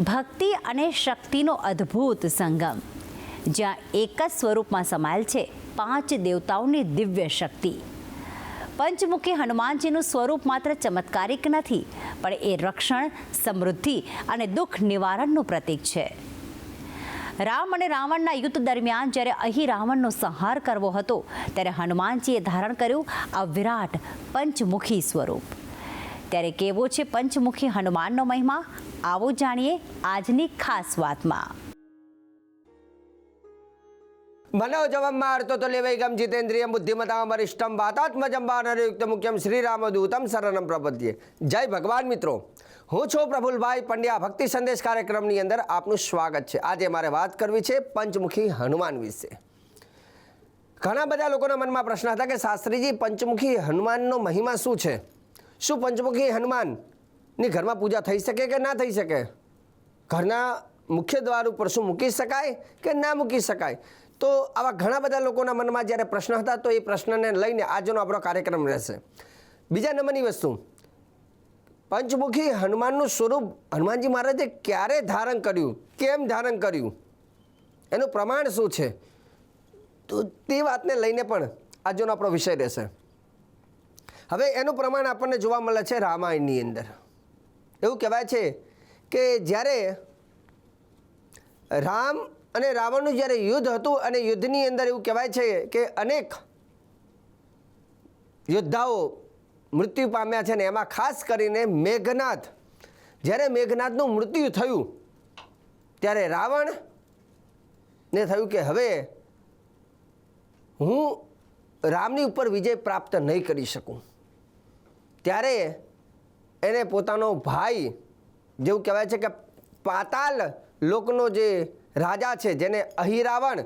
ભક્તિ અને શક્તિનો અદ્ભુત સંગમ, જ્યાં એક જ સ્વરૂપમાં સમાયેલ છે 5 દેવતાઓની દિવ્ય શક્તિ. પંચમુખી હનુમાનજીનું સ્વરૂપ માત્ર ચમત્કારિક નથી, પણ એ રક્ષણ, સમૃદ્ધિ અને દુઃખ નિવારણનું પ્રતીક છે. રામ અને રાવણના યુદ્ધ દરમિયાન જ્યારે અહીં રાવણનો સંહાર કરવો હતો, ત્યારે હનુમાનજીએ ધારણ કર્યું આ વિરાટ પંચમુખી સ્વરૂપ. ત્યારે કેવો છે પંચમુખી હનુમાનનો મહિમા? આવો જાણીએ આજની ખાસ વાતમાં. मनोजवम् अर्थतुल्यवेगं जितेन्द्रियं बुद्धिमतां वरिष्ठं वातात्मजं वानरयुक्तमुख्यं श्रीरामदूतं शरणं प्रपद्ये. जय भगवान મિત્રો, હું છું પ્રફુલભાઈ પંડ્યા. ભક્તિ સંદેશ કાર્યક્રમની અંદર આપનું સ્વાગત છે. આજે મારે વાત કરવી છે પંચમુખી હનુમાન વિશે. ઘણા બધા લોકોના મનમાં પ્રશ્ન હતા કે શાસ્ત્રીજી, પંચમુખી હનુમાનનો મહિમા શું છે? શું પંચમુખી હનુમાનની ઘરમાં પૂજા થઈ શકે કે ના થઈ શકે? ઘરના મુખ્ય દ્વાર ઉપર શું મૂકી શકાય કે ના મૂકી શકાય? તો આવા ઘણા બધા લોકોના મનમાં જ્યારે પ્રશ્ન હતા, તો એ પ્રશ્નને લઈને આજનો આપણો કાર્યક્રમ રહેશે. બીજા નંબરની વસ્તુ, પંચમુખી હનુમાનનું સ્વરૂપ હનુમાનજી મહારાજે ક્યારે ધારણ કર્યું, કેમ ધારણ કર્યું, એનું પ્રમાણ શું છે, તો તે વાતને લઈને પણ આજનો આપણો વિષય રહેશે. હવે એનું પ્રમાણ આપણને જોવા મળે છે રામાયણની અંદર. એવું કહેવાય છે કે જ્યારે રામ અને રાવણનું જ્યારે યુદ્ધ હતું, અને યુદ્ધની અંદર એવું કહેવાય છે કે અનેક યોદ્ધાઓ મૃત્યુ પામ્યા છે. ને એમાં ખાસ કરીને મેઘનાદ, જ્યારે મેઘનાદનું મૃત્યુ થયું, ત્યારે રાવણને થયું કે હવે હું રામની ઉપર વિજય પ્રાપ્ત નહીં કરી શકું. ત્યારે એને પોતાનો ભાઈ, જેવું કહેવાય છે કે પાતાલ લોકનો જે રાજા છે, જેને અહિરાવણ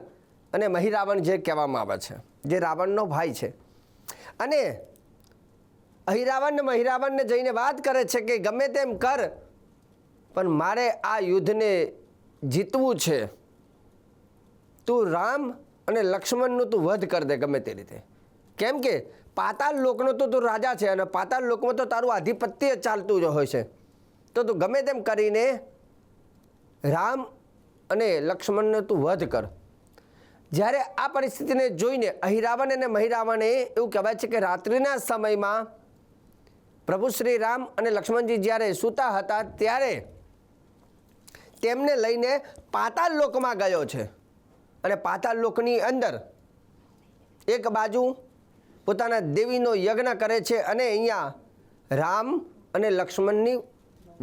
અને મહિરાવણ જે કહેવામાં આવે છે, જે રાવણનો ભાઈ છે, અને અહિરાવણ ને મહિરાવણને જઈને વાત કરે છે કે ગમે તેમ કર, પણ મારે આ યુદ્ધને જીતવું છે. તું રામ અને લક્ષ્મણનું તું વધ કર દે ગમે તે રીતે. કેમ કે પાતાળ લોકનો તો તું રાજા છે, અને પાતાળ લોકમાં તો તારું આધિપત્ય ચાલતું જ હોય છે. તો તું ગમે તેમ કરીને રામ અને લક્ષ્મણને તું વધ કર. જ્યારે આ પરિસ્થિતિને જોઈને અહિરાવણ અને મહિરાવણે, એવું કહેવાય છે કે રાત્રિના સમયમાં પ્રભુ શ્રી રામ અને લક્ષ્મણજી જ્યારે સૂતા હતા, ત્યારે તેમને લઈને પાતાળ લોકમાં ગયો છે. અને પાતાળ લોકની અંદર એક બાજુ પોતાના દેવીનો યજ્ઞ કરે છે, અને અહીંયા રામ અને લક્ષ્મણની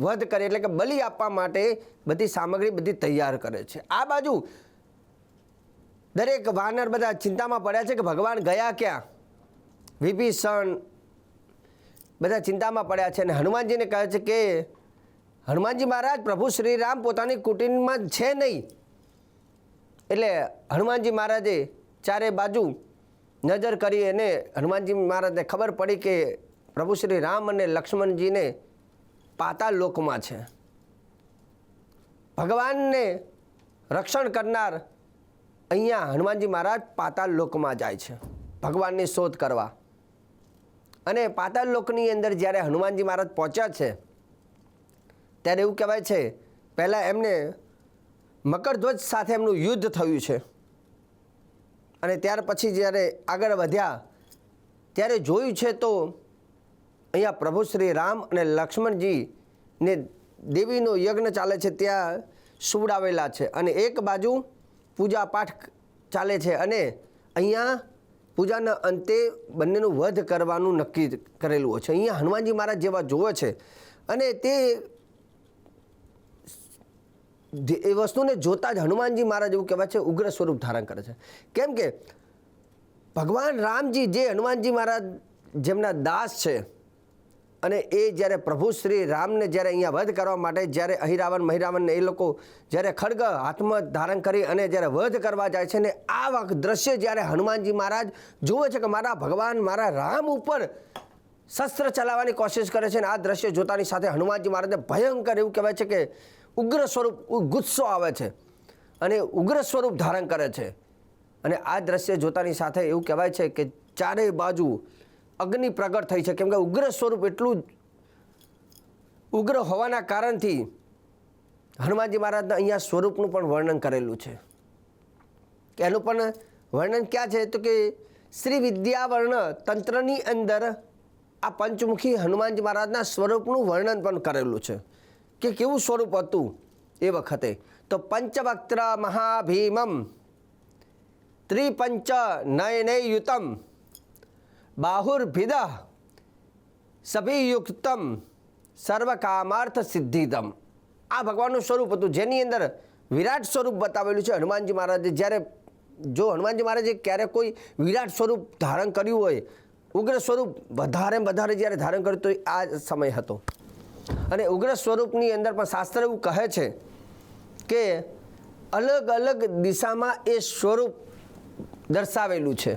વધ કરે, એટલે કે બલિ આપવા માટે બધી સામગ્રી બધી તૈયાર કરે છે. આ બાજુ દરેક વાનર બધા ચિંતામાં પડ્યા છે કે ભગવાન ગયા ક્યાં. વિભીષણ બધા ચિંતામાં પડ્યા છે, અને હનુમાનજીને કહે છે કે હનુમાનજી મહારાજ, પ્રભુ શ્રી રામ પોતાની કુટીરમાં છે નહીં. એટલે હનુમાનજી મહારાજે ચારે બાજુ નજર કરી, અને હનુમાનજી મહારાજને ખબર પડી કે પ્રભુ શ્રી રામ અને લક્ષ્મણજીને પાતાળ લોકમાં છે. ભગવાનને રક્ષણ કરનાર અહીંયા હનુમાનજી મહારાજ પાતાળ લોકમાં જાય છે ભગવાનની શોધ કરવા. અને પાતાળ લોકની અંદર જ્યારે હનુમાનજી મહારાજ પહોંચ્યા છે, ત્યારે એવું કહેવાય છે પહેલાં એમને મકરધ્વજ સાથે એમનું યુદ્ધ થયું છે. અને ત્યાર પછી જ્યારે આગળ વધ્યા, ત્યારે જોયું છે તો અહીંયા પ્રભુ શ્રી રામ અને લક્ષ્મણજીને દેવીનો યજ્ઞ ચાલે છે, ત્યાં સુવડાવેલા છે, અને એક બાજુ પૂજા પાઠ ચાલે છે, અને અહીંયા પૂજાના અંતે બંનેનું વધ કરવાનું નક્કી કરેલું હોય છે. અહીંયા હનુમાનજી મહારાજ જેવા જોવે છે, અને તે એ વસ્તુને જોતાં જ હનુમાનજી મહારાજ, એવું કહેવાય છે, ઉગ્ર સ્વરૂપ ધારણ કરે છે. કેમ કે ભગવાન રામજી, જે હનુમાનજી મહારાજ જેમના દાસ છે, અને એ જ્યારે પ્રભુ શ્રી રામને જ્યારે અહીંયા વધ કરવા માટે, જ્યારે અહિરાવણ મહિરાવણને એ લોકો જ્યારે ખડગ હાથમાં ધારણ કરી અને જ્યારે વધ કરવા જાય છે, ને આ દ્રશ્ય જ્યારે હનુમાનજી મહારાજ જુએ છે કે મારા ભગવાન મારા રામ ઉપર શસ્ત્ર ચલાવવાની કોશિશ કરે છે, ને આ દ્રશ્ય જોતાની સાથે હનુમાનજી મહારાજને ભયંકર, એવું કહેવાય છે કે ઉગ્ર સ્વરૂપ, ગુસ્સો આવે છે, અને ઉગ્ર સ્વરૂપ ધારણ કરે છે. અને આ દ્રશ્ય જોતાની સાથે એવું કહેવાય છે કે ચારેય બાજુ અગ્નિ પ્રગટ થઈ છે. કેમ કે ઉગ્ર સ્વરૂપ એટલું ઉગ્ર હોવાના કારણથી હનુમાનજી મહારાજના અહીંયા સ્વરૂપનું પણ વર્ણન કરેલું છે. એનું પણ વર્ણન ક્યાં છે તો કે શ્રી વિદ્યાવર્ણ તંત્રની અંદર આ પંચમુખી હનુમાનજી મહારાજના સ્વરૂપનું વર્ણન પણ કરેલું છે કે કેવું સ્વરૂપ હતું એ વખતે. તો પંચવક્ત્ર મહાભીમમ ત્રિપંચ નયનયુતમ બાહુર્ભિદ સભિયુક્તમ સર્વકામાર્થ સિદ્ધિદમ. આ ભગવાનનું સ્વરૂપ હતું જેની અંદર વિરાટ સ્વરૂપ બતાવેલું છે હનુમાનજી મહારાજે. જ્યારે જો હનુમાનજી મહારાજે ક્યારે કોઈ વિરાટ સ્વરૂપ ધારણ કર્યું હોય, ઉગ્ર સ્વરૂપ વધારે જ્યારે ધારણ કર્યું તો આ સમય હતો. અને ઉગ્ર સ્વરૂપની અંદર પણ શાસ્ત્ર એવું કહે છે કે અલગ અલગ દિશામાં એ સ્વરૂપ દર્શાવેલું છે.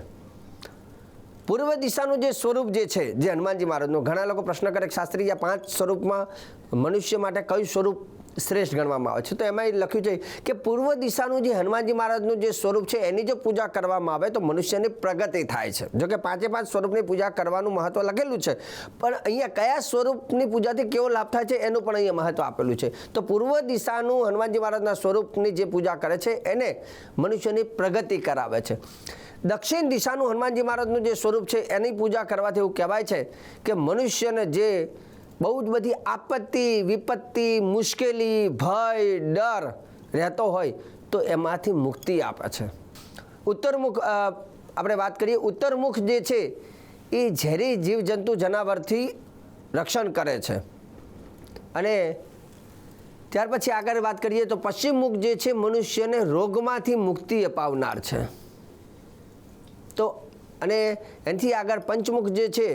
પૂર્વ દિશાનું જે સ્વરૂપ જે છે જે હનુમાનજી મહારાજનું, ઘણા લોકો પ્રશ્ન કરે શાસ્ત્રી આ 5 સ્વરૂપમાં મનુષ્ય માટે કયું સ્વરૂપ શ્રેષ્ઠ ગણવામાં આવે છે. તો એમાં એ લખ્યું છે કે પૂર્વ દિશાનું જે હનુમાનજી મહારાજનું જે સ્વરૂપ છે એની જો પૂજા કરવામાં આવે તો મનુષ્યની પ્રગતિ થાય છે. જો કે 5 સ્વરૂપની પૂજા કરવાનું મહત્વ લખેલું છે, પણ અહીંયા કયા સ્વરૂપની પૂજાથી કેવો લાભ થાય છે એનું પણ અહીંયા મહત્વ આપેલું છે. તો પૂર્વ દિશાનું હનુમાનજી મહારાજના સ્વરૂપની જે પૂજા કરે છે એને મનુષ્યની પ્રગતિ કરાવે છે. દક્ષિણ દિશાનું હનુમાનજી મહારાજનું જે સ્વરૂપ છે એની પૂજા કરવાથી એવું કહેવાય છે કે મનુષ્યને જે બહુ જ બધી આપત્તિ વિપત્તિ મુશ્કેલી ભય ડર રહેતો હોય તો એમાંથી મુક્તિ આપે છે. ઉત્તરમુખ આપણે વાત કરીએ, ઉત્તરમુખ જે છે એ ઝેરી જીવજંતુ જનાવરથી રક્ષણ કરે છે. અને ત્યાર પછી આગળ વાત કરીએ તો પશ્ચિમ મુખ જે છે મનુષ્યને રોગમાંથી મુક્તિ અપાવનાર છે. તો અને એનાથી આગળ પંચમુખ જે છે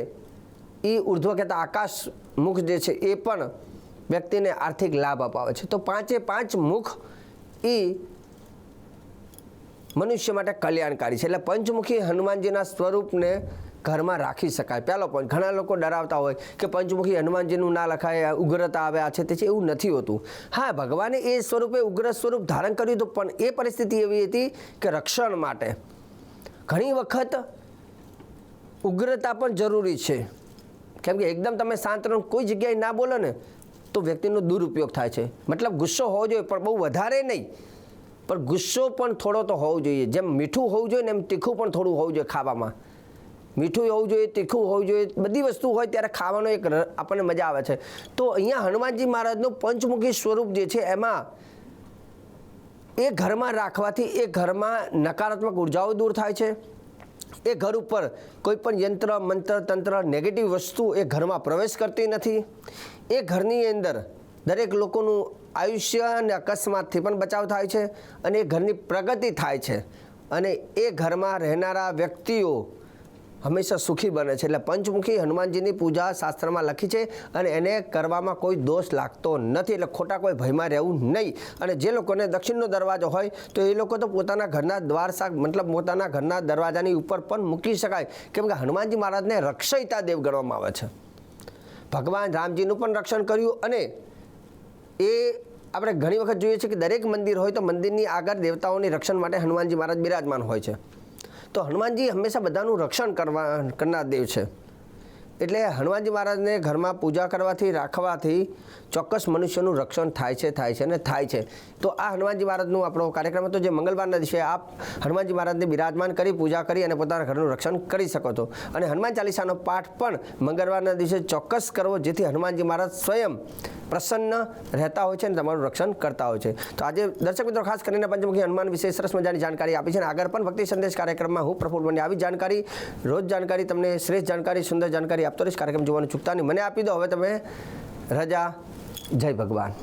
એ ઉર્ધ્વ કહેતા આકાશ મુખ જે છે એ પણ વ્યક્તિને આર્થિક લાભ અપાવે છે. તો 5 મુખ એ મનુષ્ય માટે કલ્યાણકારી છે. એટલે પંચમુખી હનુમાનજીના સ્વરૂપને ઘરમાં રાખી શકાય. પહેલો પોઈન્ટ, ઘણા લોકો ડરાવતા હોય કે પંચમુખી હનુમાનજીનું ના લખાય, ઉગ્રતા આવે, આ છે તે છે, એવું નથી હોતું. હા, ભગવાને એ સ્વરૂપે ઉગ્ર સ્વરૂપ ધારણ કર્યું હતું, પણ એ પરિસ્થિતિ એવી હતી કે રક્ષણ માટે ઘણી વખત ઉગ્રતા પણ જરૂરી છે. કેમ કે એકદમ તમે શાંત રહો, કોઈ જગ્યાએ ના બોલો ને તો વ્યક્તિનો દુરુપયોગ થાય છે. મતલબ ગુસ્સો હોવો જોઈએ પણ બહુ વધારે નહીં, પણ ગુસ્સો પણ થોડો તો હોવો જોઈએ. જેમ મીઠું હોવું જોઈએ ને એમ તીખું પણ થોડું હોવું જોઈએ. ખાવામાં મીઠું હોવું જોઈએ, તીખું હોવું જોઈએ. બધી વસ્તુ હોય ત્યારે ખાવાનો એક આપણને મજા આવે છે. તો અહીંયા હનુમાનજી મહારાજનું પંચમુખી સ્વરૂપ જે છે એમાં એ ઘરમાં રાખવાથી એ ઘરમાં નકારાત્મક ઉર્જાઓ દૂર થાય છે. એ ઘર ઉપર કોઈ પણ યંત્ર મંત્ર તંત્ર નેગેટિવ વસ્તુ એ ઘરમાં પ્રવેશ કરતી નથી. એ ઘરની અંદર દરેક લોકોનું આયુષ્ય અને અકસ્માતથી પણ બચાવ થાય છે અને એ ઘરની પ્રગતિ થાય છે અને એ ઘરમાં રહેનારા વ્યક્તિઓ હંમેશા સુખી બને છે. એટલે પંચમુખી હનુમાનજીની પૂજા શાસ્ત્રમાં લખી છે અને એને કરવામાં કોઈ દોષ લાગતો નથી. એટલે ખોટા કોઈ ભયમાં રહેવું નહીં. અને જે લોકોને દક્ષિણનો દરવાજો હોય તો એ લોકો તો પોતાના ઘરના મતલબ પોતાના ઘરના દરવાજાની ઉપર પણ મૂકી શકાય. કેમ કે હનુમાનજી મહારાજને રક્ષયિતા દેવ ગણવામાં આવે છે. ભગવાન રામજીનું પણ રક્ષણ કર્યું અને એ આપણે ઘણી વખત જોઈએ છીએ કે દરેક મંદિર હોય તો મંદિરની આગળ દેવતાઓની રક્ષણ માટે હનુમાનજી મહારાજ બિરાજમાન હોય છે. તો હનુમાનજી હંમેશા બધાનું રક્ષણ કરનાર દેવ છે. એટલે હનુમાનજી મહારાજને ઘરમાં પૂજા કરવાથી રાખવાથી ચોક્કસ મનુષ્યનું રક્ષણ થાય છે. તો આ હનુમાનજી મહારાજનું આપણો કાર્યક્રમ હતો જે મંગળવારના દિવસે આપ હનુમાનજી મહારાજને બિરાજમાન કરી પૂજા કરી અને પોતાના ઘરનું રક્ષણ કરી શકો છો. અને હનુમાન ચાલીસાનો પાઠ પણ મંગળવારના દિવસે ચોક્કસ કરવો જેથી હનુમાનજી મહારાજ સ્વયં પ્રસન્ન રહેતા હોય છે અને તમારું રક્ષણ કરતા હોય છે. તો આજે દર્શક મિત્રો ખાસ કરીને પંચમુખી હનુમાન વિશે સરસ મજાની જાણકારી આપી છે અને આગળ પણ ભક્તિ સંદેશ કાર્યક્રમમાં હું પ્રફુલ્લ પંડ્યા આવી જાણકારી રોજ જાણકારી તમને શ્રેષ્ઠ જાણકારી સુંદર જાણકારી આપતો રહીશ. કાર્યક્રમ જોવાનું ચૂકતા નહીં. મને આપી દો હવે તમે રજા. જય ભગવાન.